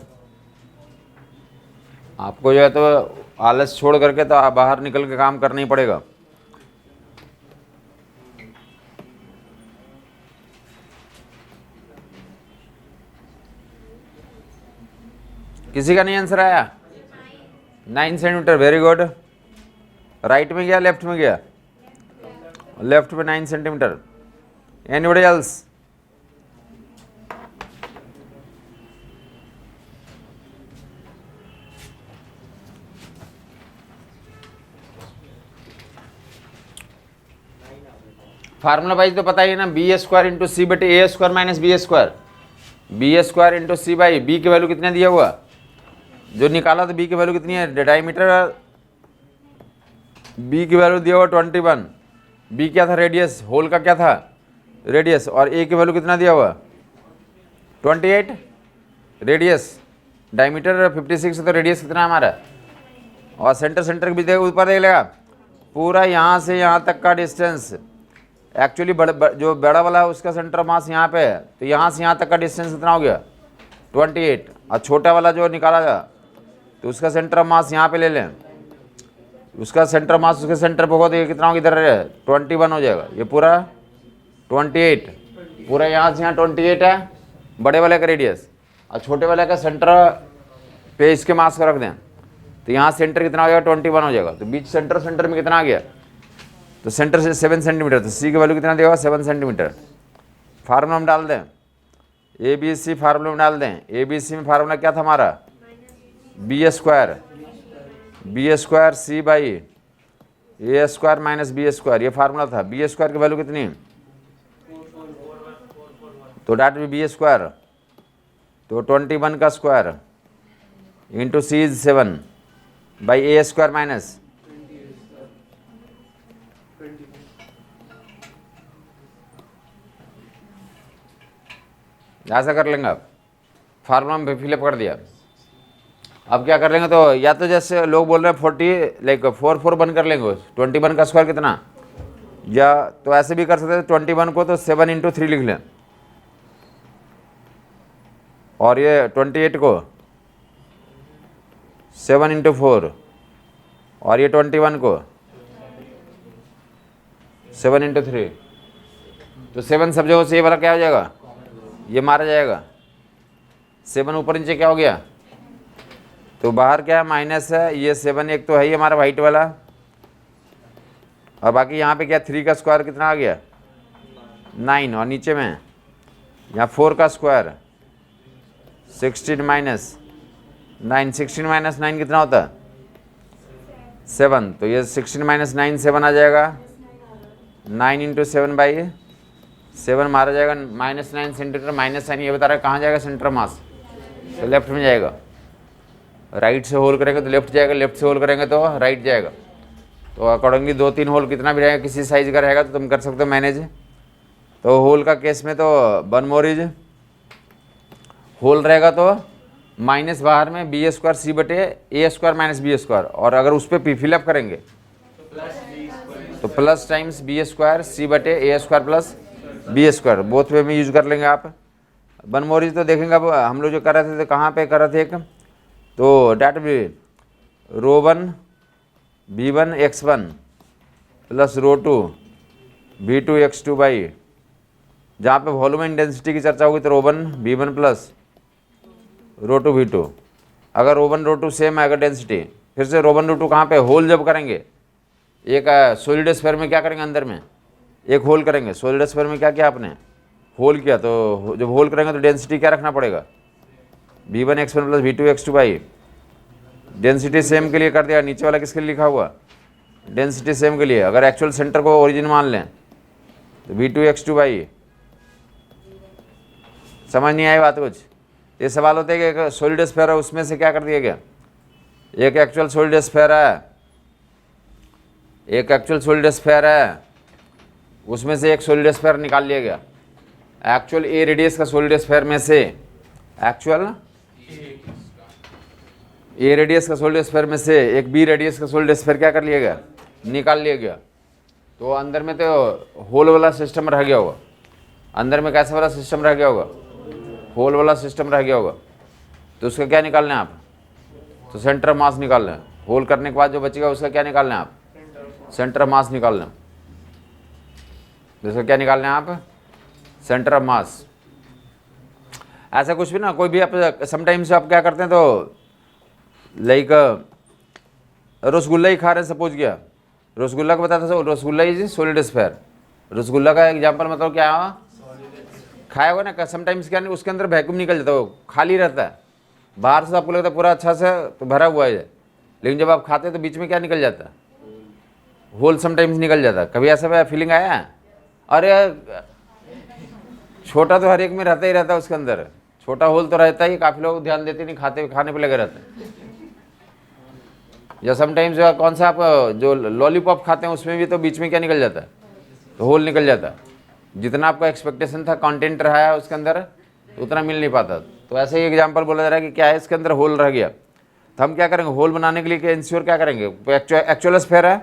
आपको जो है तो आलस छोड़ करके तो आप बाहर निकल के काम करना ही पड़ेगा। किसी का नहीं आंसर आया? 9 सेंटीमीटर, वेरी गुड। राइट में गया, लेफ्ट में गया? लेफ्ट में 9 centimetre. Anybody else? Formula wise तो पता ही है ना, बी स्क्वायर इंटू सी बटे A square minus B square. B square into C by B की वैल्यू कितने दिया हुआ जो निकाला, तो बी की वैल्यू कितनी है? डायमीटर बी की वैल्यू दिया हुआ 21। बी क्या था? रेडियस। होल का क्या था? रेडियस। और ए की वैल्यू कितना दिया हुआ? 28। रेडियस डायमीटर 56 है, तो रेडियस कितना हमारा? और सेंटर के भी ऊपर देख लेगा पूरा यहाँ से यहाँ तक का डिस्टेंस। एक्चुअली जो बड़ा वाला है उसका सेंटर मास यहाँ पे है, तो यहाँ से यहाँ तक का डिस्टेंस कितना हो गया? 28। और छोटा वाला जो निकाला जा तो उसका सेंटर मास यहाँ पे ले लें, उसका सेंटर मास उसके सेंटर पे होगा तो ये कितना होगा? इधर 21 हो जाएगा। ये पूरा 28, पूरा यहाँ से यहाँ 28 है बड़े वाले का रेडियस, और छोटे वाले का सेंटर पे इसके मास को रख दें तो यहाँ सेंटर कितना हो जाएगा? 21 हो जाएगा। तो बीच सेंटर में कितना आ गया? तो सेंटर से 7 सेंटीमीटर। तो सी की वैल्यू कितना देगा? 7 सेंटीमीटर। फार्मूला में डाल दें, ए बी सी फार्मूला में डाल दें। ए बी सी में फार्मूला क्या था हमारा? B square C by A square minus B square, ये फार्मूला था। बी स्क्वायर की वैल्यू कितनी? तो डैट बी बी स्क्वायर, तो 21 का square into C is 7 by A square minus, ऐसा कर लेंगे आप। फार्मूला में फिलअप कर दिया। अब क्या कर लेंगे? तो या तो जैसे लोग बोल रहे हैं 40 लाइक 4 बन कर लेंगे 21 का स्क्वायर कितना, या तो ऐसे भी कर सकते हैं 21 को तो 7 इंटू 3 लिख लें, और ये 28 को 7 इंटू 4, और ये 21 को 7 इंटू 3। तो 7 सब जगह से ये वाला क्या हो जाएगा? ये मारा जाएगा। 7 ऊपर नीचे क्या हो गया? तो बाहर क्या है? माइनस है। ये 7 एक तो है ही हमारा वाइट वाला, और बाकी यहाँ पे क्या? 3 का स्क्वायर कितना आ गया? 9। और नीचे में यहाँ 4 का स्क्वायर 16 माइनस 9। 16 माइनस 9 कितना होता है? 7। तो ये 16 माइनस 9 7 आ जाएगा। 9 इंटू 7 बाई 7 मारा जाएगा। -9 सेंटीमीटर। माइनस साइन ये बता रहा है कहाँ जाएगा सेंटर मास? तो लेफ्ट में जाएगा। राइट से होल करेंगे तो लेफ्ट जाएगा, लेफ्ट से होल करेंगे तो राइट जाएगा। तो अकॉर्डिंगली 2-3 होल कितना भी रहेगा, किसी साइज का रहेगा तो तुम कर सकते हो मैनेज। तो होल का केस में तो 1 मोर इज होल रहेगा तो माइनस बाहर में बी स्क्वायर सी बटे A square minus B square, और अगर उस पर फिलअप करेंगे तो plus times B square C बटे A square plus B square. Both way में यूज कर लेंगे आप। 1 मोर इज तो देखेंगे अब हम लोग जो कर रहे थे तो कहाँ पे कर रहे थे एक, तो that B rho one v1 x1 plus rho two v2 x2 by, जहाँ पे वॉल्यूम एंड डेंसिटी की चर्चा होगी तो रो1 v1 प्लस रो2 v2। अगर रो1 रो2 सेम है अगर डेंसिटी, फिर से रो1 रो2 कहाँ पे? होल जब करेंगे एक सॉलिड स्फीयर में क्या करेंगे? अंदर में एक होल करेंगे। सॉलिड स्फीयर में क्या किया आपने? होल किया। तो जब होल करेंगे तो डेंसिटी क्या रखना पड़ेगा? v1 x1 plus v2 x2 by, density same के लिए कर दिया। नीचे वाला किसके लिए लिखा हुआ? डेंसिटी सेम के लिए। अगर एक्चुअल सेंटर को ओरिजिन मान लें तो v2 x2 बाई, समझ नहीं आई बात कुछ? ये सवाल होते हैं कि एक सॉलिड स्फीयर है उसमें से क्या कर दिया गया? एक एक्चुअल सॉलिड स्फीयर है, एक एक्चुअल सॉलिड स्फीयर है, उसमें से एक सॉलिड स्फीयर निकाल लिया गया। एक्चुअल ए रेडियस का सॉलिड स्फीयर में से, एक्चुअल ए रेडियस का सॉलिड स्फीयर में से एक बी रेडियस का सॉलिड स्फीयर क्या कर लिया गया, निकाल लिया गया। तो अंदर में तो होल वाला सिस्टम रह गया होगा, अंदर में कैसा वाला सिस्टम रह गया होगा, होल वाला सिस्टम रह गया होगा। तो उसका क्या निकालना है आप, तो सेंटर ऑफ मास निकालना है। होल करने के बाद जो बचेगा उसका क्या निकालना है आप, सेंटर ऑफ मास निकालना है। उसका क्या निकालना है आप, सेंटर ऑफ मास। ऐसा कुछ भी ना, कोई भी आप समटाइम्स आप क्या करते हैं, तो लाइक रसगुल्ला ही खा रहे हैं सपोज किया, रसगुल्ला को बताता था, rasgulla is solid sphere. Rasgulla का एग्जांपल मतलब क्या है, खाया होगा ना समटाइम्स, क्या नहीं उसके अंदर वैक्यूम निकल जाता है, वो खाली रहता है, बाहर से आपको लगता है पूरा अच्छा से तो भरा हुआ है, लेकिन जब आप खाते हैं तो बीच में क्या निकल जाता है, होल समटाइम्स निकल जाता है। कभी ऐसा फीलिंग आया है? अरे छोटा तो हर एक में रहता ही रहता है, उसके अंदर छोटा होल तो रहता ही, काफ़ी लोग ध्यान देते नहीं, खाते खाने पे लगे रहते हैं। या समटाइम्स कौन सा आप जो लॉलीपॉप खाते हैं उसमें भी तो बीच में क्या निकल जाता है, तो होल निकल जाता है। जितना आपका एक्सपेक्टेशन था कंटेंट रहा है उसके अंदर उतना मिल नहीं पाता। तो ऐसे ही एग्जांपल बोला जा रहा है कि क्या है, इसके अंदर होल रह गया, तो हम क्या करेंगे, होल बनाने के लिए इंश्योर क्या करेंगे, एक्चुअल स्फीयर है,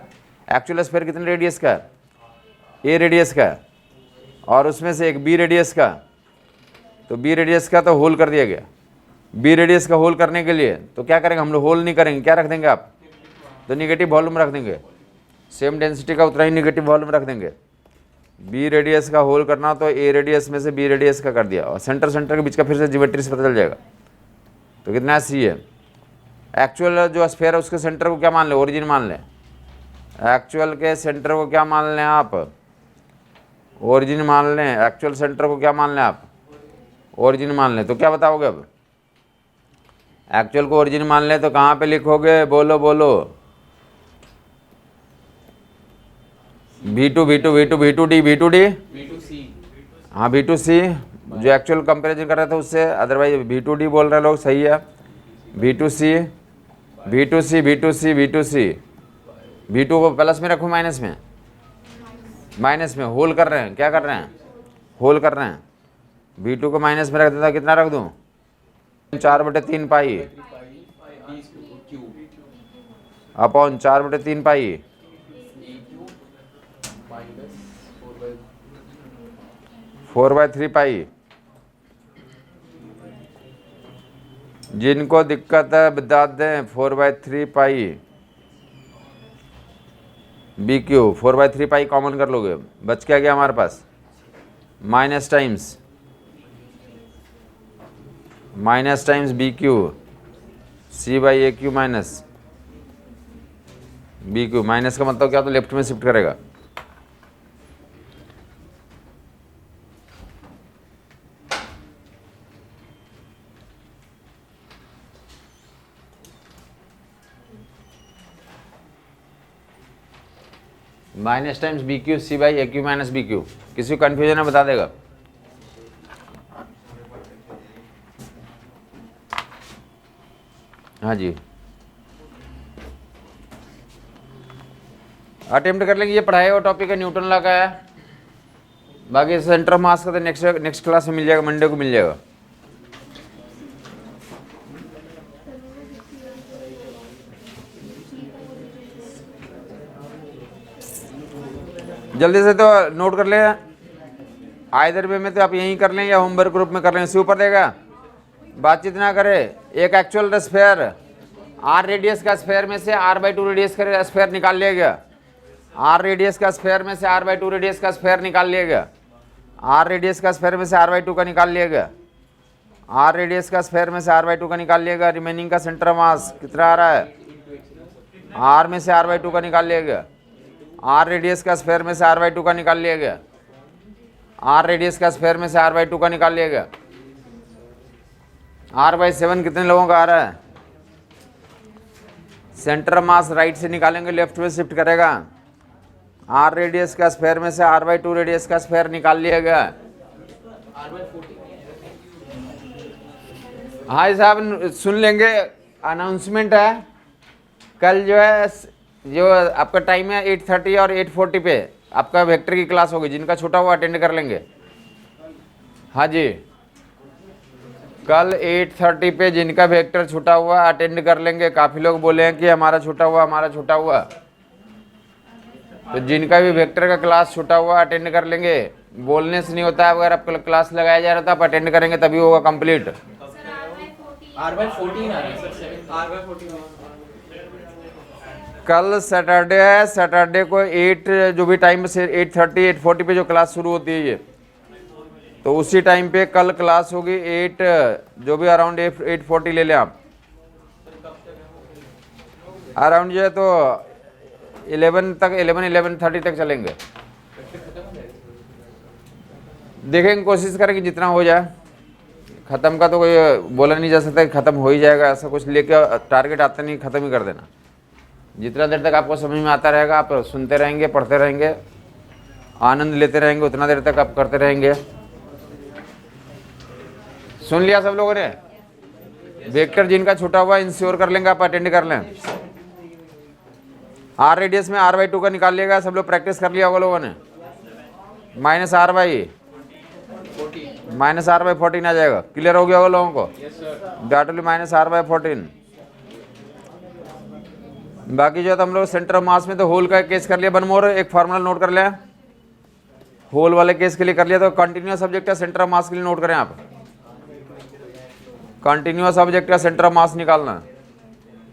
एक्चुअल स्फीयर कितने रेडियस का है, ए रेडियस का है, और उसमें से एक बी रेडियस का, तो बी रेडियस का तो होल कर दिया गया। बी रेडियस का होल करने के लिए तो क्या करेंगे हम लोग, होल नहीं करेंगे, क्या रख देंगे आप, तो निगेटिव वॉल्यूम रख देंगे, सेम डेंसिटी का उतना ही निगेटिव वॉल्यूम रख देंगे। बी रेडियस का होल करना तो ए रेडियस में से बी रेडियस का कर दिया, और सेंटर के बीच का फिर से ज्योमेट्री से पता चल जाएगा। तो कितना सी है, एक्चुअल जो स्फीयर है उसके सेंटर को क्या मान लें, ओरिजिन मान लें, एक्चुअल के सेंटर को क्या मान लें आप, ओरिजिन मान लें, एक्चुअल सेंटर को क्या मान लें आप, ओरिजिन मान लें। तो क्या बताओगे अब, एक्चुअल को ओरिजिन मान लें तो कहाँ पे लिखोगे, बोलो बोलो, V2 V2 V2 V2 D V2 D V2C, हाँ V2C जो एक्चुअल कंपेरिजन कर रहे थे उससे, अदरवाइज V2D बोल रहे लोग, सही है। V2C V2C V2C V2C V2 को प्लस में रखूँ माइनस में, माइनस में, होल कर रहे हैं, क्या कर रहे हैं, होल कर रहे हैं। V2 को माइनस में रख देता, कितना रख दूँ, 4/3 पाई अपॉन 4/3 पाई 4/3 पाई। जिनको दिक्कत है बता दें, 4/3 pi B Q, 4/3 pi common कर लोगे, बच क्या गया हमारे पास, minus times B Q C/AQ minus B Q. Minus का मतलब क्या, तो लेफ्ट में शिफ्ट करेगा। Minus times B Q C/AQ minus B Q. किसी को कन्फ्यूजन है बता देगा। हाँ जी, अटेम्प्ट कर लेंगे। ये पढ़ाया हुआ टॉपिक है, न्यूटन लॉ का है। बाकी सेंटर ऑफ मास का तो नेक्स्ट क्लास में मिल जाएगा, मंडे को मिल जाएगा। जल्दी से तो नोट कर ले, आइदर वे में तो आप यहीं कर लें या होमवर्क ग्रुप में कर लें, इसी ऊपर देगा, बातचीत ना करे। एक एक्चुअल स्फीयर आर रेडियस का स्फीयर में से R/2 रेडियस का स्फीयर निकाल लिया गया, आर रेडियस का स्फीयर में से R/2 रेडियस का स्फीयर निकाल लिया गया, आर रेडियस का स्फीयर में से R/2 का निकाल लिया गया, आर रेडियस का स्फीयर में से R/2 का निकाल लिया गया। रिमेनिंग का सेंटर ऑफ मास कितना आ रहा है, आर में से R/2 का निकाल लिया गया, आर रेडियस का स्फीयर में से R/2 का निकाल लिया गया, आर रेडियस का स्फीयर में से R/2 का निकाल लिया गया। R/7 कितने लोगों का आ रहा है, सेंटर ऑफ मास राइट से निकालेंगे, लेफ्ट में शिफ्ट करेगा। आर रेडियस का स्फीयर में से R/2 रेडियस का स्फीयर निकाल लिया गया। हाँ साहब सुन लेंगे, अनाउंसमेंट है, कल जो है जो आपका टाइम है 8:30 और 8:40 पे आपका वेक्टर की क्लास होगी, जिनका छूटा हुआ अटेंड कर लेंगे। हाँ जी, कल 8:30 पे जिनका वेक्टर छूटा हुआ अटेंड कर लेंगे। काफ़ी लोग बोले हैं कि हमारा छूटा हुआ, हमारा छूटा हुआ, तो जिनका भी वेक्टर का क्लास छूटा हुआ अटेंड कर लेंगे। बोलने से नहीं होता है, अगर आपका क्लास लगाया जा रहा था आप अटेंड करेंगे तभी होगा कंप्लीट। कल सैटरडे है, सैटरडे को 8 जो भी टाइम से 8:30 8:40 पे जो क्लास शुरू होती है ये, तो उसी टाइम पे कल क्लास होगी 8 जो भी अराउंड 8:40 ले लें आप। अराउंड जो है तो 11 तक 11:30 तक चलेंगे। देखेंगे, कोशिश करेंगे जितना हो जाए। ख़त्म का तो कोई बोला नहीं जा सकता कि ख़त्म हो ही जाएगा, ऐसा कुछ लेके टारगेट आता नहीं, ख़त्म ही कर देना। जितना देर तक आपको समझ में आता रहेगा आप सुनते रहेंगे, पढ़ते रहेंगे, आनंद लेते रहेंगे, उतना देर तक आप करते रहेंगे। सुन लिया सब लोगों ने? वेक्टर जिनका छूटा हुआ इंश्योर कर लेंगे, आप अटेंड कर लें। आर रेडियस में r/2 का निकाल लिएगा, सब लोग प्रैक्टिस कर लिया होगा लोगों ने। -r/14 आ जाएगा। क्लियर हो गया होगा लोगों को? That will -r/14। बाकी जो है तो हम लोग सेंटर ऑफ मास में तो होल का केस कर लिया। वन मोर एक फार्मूला नोट कर लिया, होल वाले केस के लिए कर लिया। तो कंटिन्यूअस ऑब्जेक्ट का सेंटर ऑफ मास के लिए नोट करें आप। कंटिन्यूअस ऑब्जेक्ट का सेंटर ऑफ मास निकालना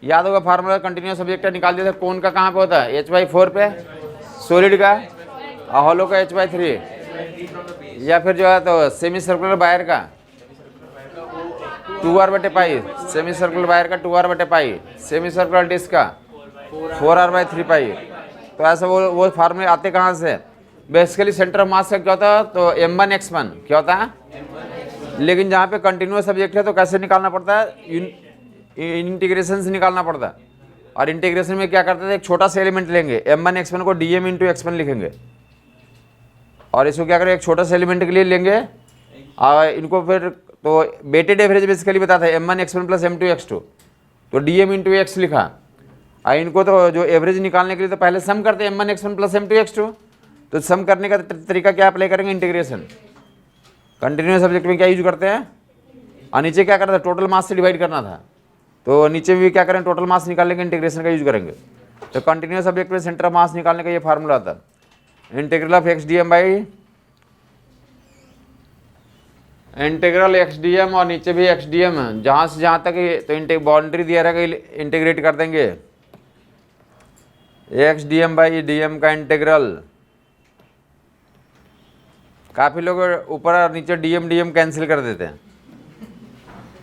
याद होगा। फार्मूला कंटिन्यूअस ऑब्जेक्ट का निकाल दिया था। कौन का कहाँ पे होता है? h/4 पे, सॉलिड का, हॉलो का h/3, या फिर जो है तो सेमी सर्कुलर वायर का 2r/π, सेमी सर्कुलर वायर का 2r/π, सेमी सर्कुलर डिस्क का 4r/3π। तो ऐसा वो फार्मूले आते कहाँ से? बेसिकली सेंटर ऑफ मास का क्या होता है? तो m1 x1 क्या होता है? लेकिन जहाँ पे कंटिन्यूअस ऑब्जेक्ट है तो कैसे निकालना पड़ता है? इंटीग्रेशन से निकालना पड़ता है। और इंटीग्रेशन में क्या करते थे? एक छोटा सा एलिमेंट लेंगे, m1 x1 को dm इंटू x1 लिखेंगे, और इसको क्या करें? एक छोटा सा एलिमेंट के लिए लेंगे और इनको फिर तो वेटेड एवरेज बेसिकली बताता है m1 x1 plus m2 x2, तो dm इंटू x लिखा। और इनको तो जो एवरेज निकालने के लिए तो पहले सम करते हैं m1 x1 plus m2 x2। तो सम करने का तरीका क्या अप्लाई करेंगे? इंटीग्रेशन। कंटिन्यूअस ऑब्जेक्ट में क्या यूज करते हैं? और नीचे क्या करना था? टोटल मास से डिवाइड करना था। तो नीचे भी क्या करें? टोटल मास निकालने के इंटीग्रेशन का यूज करेंगे। तो कंटिन्यूअस ऑब्जेक्ट में सेंटर ऑफ मास निकालने का ये फार्मूला आता है। इंटीग्रल ऑफ x/dm और नीचे भी x/dm, जहाँ से जहाँ तक तो बाउंड्री दिया रहेगा इंटीग्रेट कर देंगे। x/dm का इंटीग्रल। काफ़ी लोग ऊपर और नीचे dm कैंसिल कर देते हैं।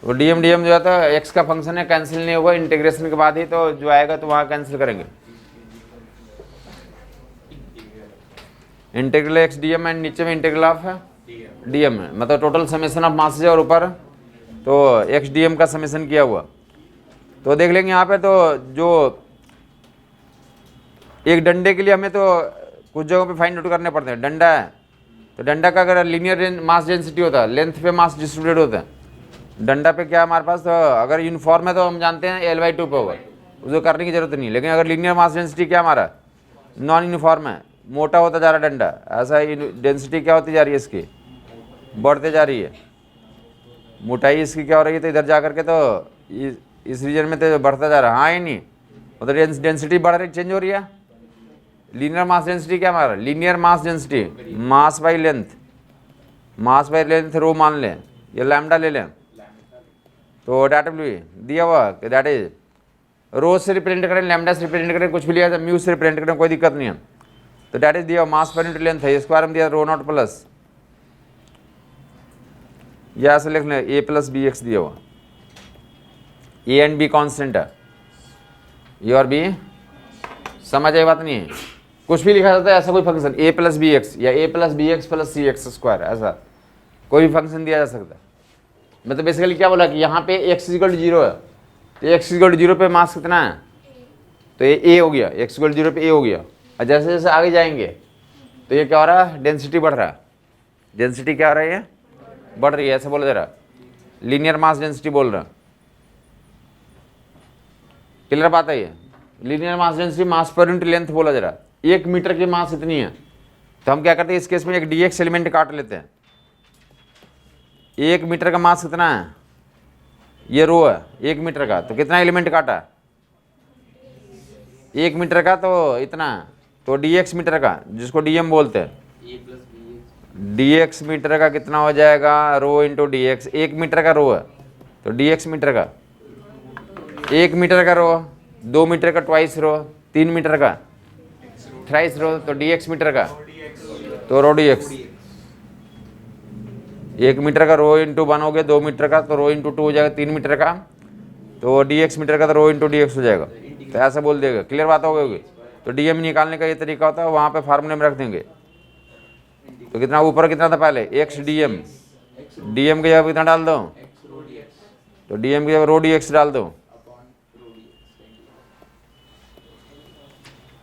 वो dm जो है तो x का फंक्शन है, कैंसिल नहीं होगा। इंटीग्रेशन के बाद ही तो जो आएगा तो वहाँ कैंसिल करेंगे। इंटीग्रल x/dm एंड नीचे में इंटीग्रल ऑफ dm है, मतलब टोटल समेशन ऑफ मास है और ऊपर तो x/dm का समेशन किया हुआ। तो देख लेंगे यहाँ पे तो जो एक डंडे के लिए हमें तो कुछ जगहों पे फाइंड आउट करने पड़ते हैं। डंडा है तो डंडा का अगर लीनियर मास डेंसिटी होता है, लेंथ पे मास डिस्ट्रीब्यूटेड होता है। डंडा पे क्या हमारे पास, तो अगर यूनिफॉर्म है तो हम जानते हैं L/2 पे होगा, उसको करने की जरूरत नहीं। लेकिन अगर लीनियर मास डेंसिटी क्या हमारा नॉन यूनिफॉर्म है, मोटा होता जा रहा है डंडा, ऐसा ही डेंसिटी क्या होती जा रही है? इसकी बढ़ते जा रही है। मोटाई इसकी क्या हो रही है? तो इधर जा करके तो इस रीजन में तो बढ़ता जा रहा है। हाँ ही नहीं, मतलब डेंसिटी बढ़ रही, चेंज हो रही है। लीनियर मास डेंसिटी क्या हमारा? Linear mass density mass by length, mass by length rho मान लें या लैम्डा ले लें, तो डेट विल दिया हुआ कि दैट इज रो से रिप्रेजेंट करें, लैम्डा से रिप्रेजेंट करें, कुछ भी लिया जाए, म्यू से रिप्रेजेंट करें, कोई दिक्कत नहीं है। तो डेट इज दिया मास पर यूनिट लेंथ है, इसके बारे में दिया रो नॉट प्लस, या ऐसे लिख लें a+bx दिया हुआ। ए एंड बी कॉन्स्टेंट है, ए और बी समझ आई बात नहीं है। कुछ भी लिखा जाता है ऐसा कोई फंक्शन a+bx या a+bx+cx², ऐसा कोई भी फंक्शन दिया जा सकता है। मतलब बेसिकली क्या बोला कि यहाँ पे x = 0 है, तो x = 0 पे मास कितना है? तो ये a हो गया, x = 0 पे a हो गया। और जैसे जैसे आगे जाएंगे तो ये क्या हो रहा है? डेंसिटी बढ़ रहा है। डेंसिटी क्या हो रहा है? बढ़ रही है, ऐसा बोला जा रहा है। लीनियर मास डेंसिटी बोल रहा है। क्लियर बात है ये? लीनियर मास डेंसिटी मास पर यूनिट लेंथ बोला जरा, 1 मीटर की मास इतनी है, तो हम क्या करते हैं इस केस में एक dx एलिमेंट काट लेते हैं। 1 मीटर का मास कितना है, ये रो है 1 मीटर का, तो कितना एलिमेंट काटा, 1 मीटर का, तो इतना, तो dx मीटर का जिसको dm बोलते हैं, dx मीटर का कितना हो जाएगा, rho into D x. 1 metre का रो है तो dx मीटर का, 1 मीटर का रो, 2 मीटर का ट्वाइस रो, 3 मीटर का थ्राइस रो, तो dx मीटर का, तो रो dx। 1 मीटर का रो इंटू 1 हो गया, 2 मीटर का तो रो इंटू 2 हो जाएगा, 3 मीटर का तो dx मीटर का, तो रो इंटू dx हो जाएगा। तो ऐसा बोल देगा, क्लियर बात हो गई। तो dm निकालने का ये तरीका होता है, वहाँ पे फार्मूले में रख देंगे। तो कितना ऊपर कितना था पहले, x dm, dm की जगह कितना डाल दो, तो dm की जगह रो dx डाल दो,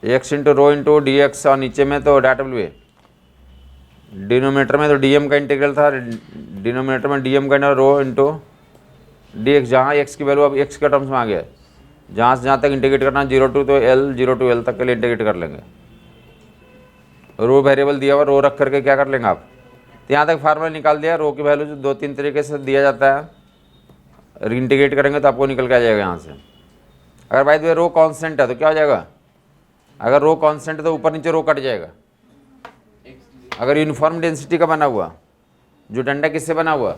x into rho into D x, और नीचे में तो w, डिनोमिनेटर में तो dm का इंटीग्रल था, डिनोमिनेटर में dm का रो इंटू डी एक्स, जहाँ x की वैल्यू अब x के टर्म्स में आ गया, जहाँ से जहाँ तक इंटीग्रेट करना 0 to L, 0 to L तक के लिए इंटीग्रेट कर लेंगे। रो वेरिएबल दिया हुआ, रो रख करके क्या कर लेंगे आप, तो यहाँ तक फार्मूला निकाल दिया। रो की वैल्यू जो 2-3 तरीके से दिया जाता है, इंटीग्रेट करेंगे तो आपको निकल के आ जाएगा यहाँ से। अगर भाई रो कांस्टेंट है तो क्या हो जाएगा, अगर रो कांस्टेंट है तो ऊपर नीचे रो कट जाएगा। अगर यूनिफॉर्म डेंसिटी का बना हुआ, जो डंडा किससे बना हुआ,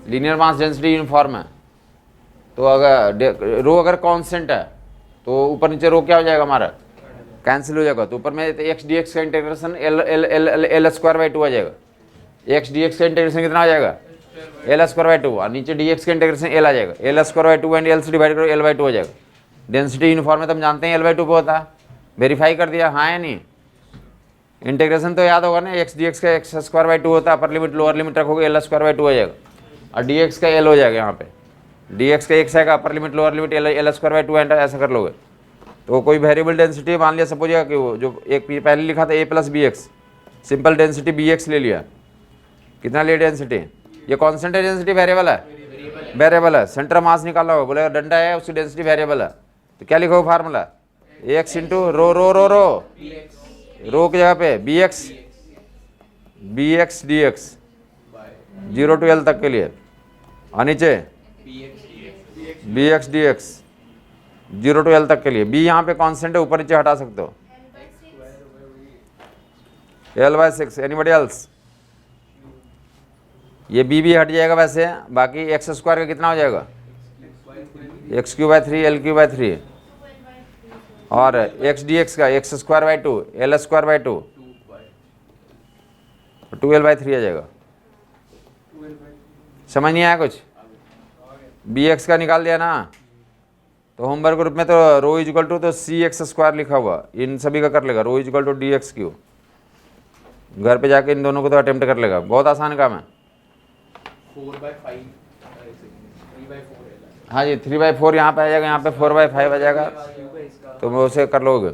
लीनियर मास डेंसिटी यूनिफॉर्म है, तो अगर रो अगर कांस्टेंट है तो ऊपर नीचे रो क्या हो जाएगा हमारा, कैंसिल हो जाएगा। तो ऊपर में एक्स डी एक्स का इंटीग्रेशन एल स्क्वायर बाई 2 आ जाएगा। एक्स डी एक्स का इंटीग्रेशन कितना आ जाएगा, एल स्क्वायर बाई 2, और नीचे डी एक्स का इंटीग्रेशन एल आ जाएगा, L square by 2 and L से डिवाइड करो, एल बाई 2 हो जाएगा। डेंसिटी यूनिफॉर्म है तो हम जानते हैं एल बाई 2 पे होता है, वेरीफाई कर दिया, हाँ या नहीं। इंटीग्रेशन तो याद होगा ना, एक्स डी एक्स का एक्स स्क्वायर बाई 2 होता है, अपर लिमिट लोअर लिमिट रखोगे एल स्क्वायर बाई 2 हो जाएगा, और डी एक्स का एल हो जाएगा। यहाँ पे डी एक्स का एक्स आएगा, upper limit lower limit L square by 2 and ऐसा कर लोगे। तो कोई वेरिएबल डेंसिटी मान लिया, सपोज कि वो जो एक पहले लिखा था a plus B X, simple density B X ले लिया, कितना लिया डेंसिटी, ये कॉन्स्टेंट है डेंसिटी वेरिएबल है, वेरिएबल है। सेंटर मास निकाला होगा, बोले डंडा है उसकी डेंसिटी वेरिएबल है, तो क्या लिखोगे formula, X into rho rho rho rho rho की जगह पे B X D X 0 to L तक के लिए, और नीचे B X D X 0 to L तक के लिए। बी यहाँ पे कांस्टेंट है, ऊपर नीचे हटा सकते हो, L/6। एनीबॉडी एल्स, ये बी भी हट जाएगा वैसे, बाकी एक्स स्क्वायर का कितना हो जाएगा, x³/3 L³/3, और एक्स डी एक्स का x square by 2 L square by 2 2L/3 आ जाएगा। समझ नहीं आया कुछ, बी एक्स का निकाल दिया ना, तो होमवर्क ग्रुप में तो रो इज इक्वल टू तो सी एक्स स्क्वायर लिखा हुआ, इन सभी का कर लेगा, rho is equal to D X Q. घर पे जाके इन दोनों को तो अटेम्प्ट कर लेगा, बहुत आसान काम है। 4/5 3/4 हाँ जी 3/4 यहाँ पे आ जाएगा, यहाँ पे 4/5 आ जाएगा, तो वो उसे कर लोगे।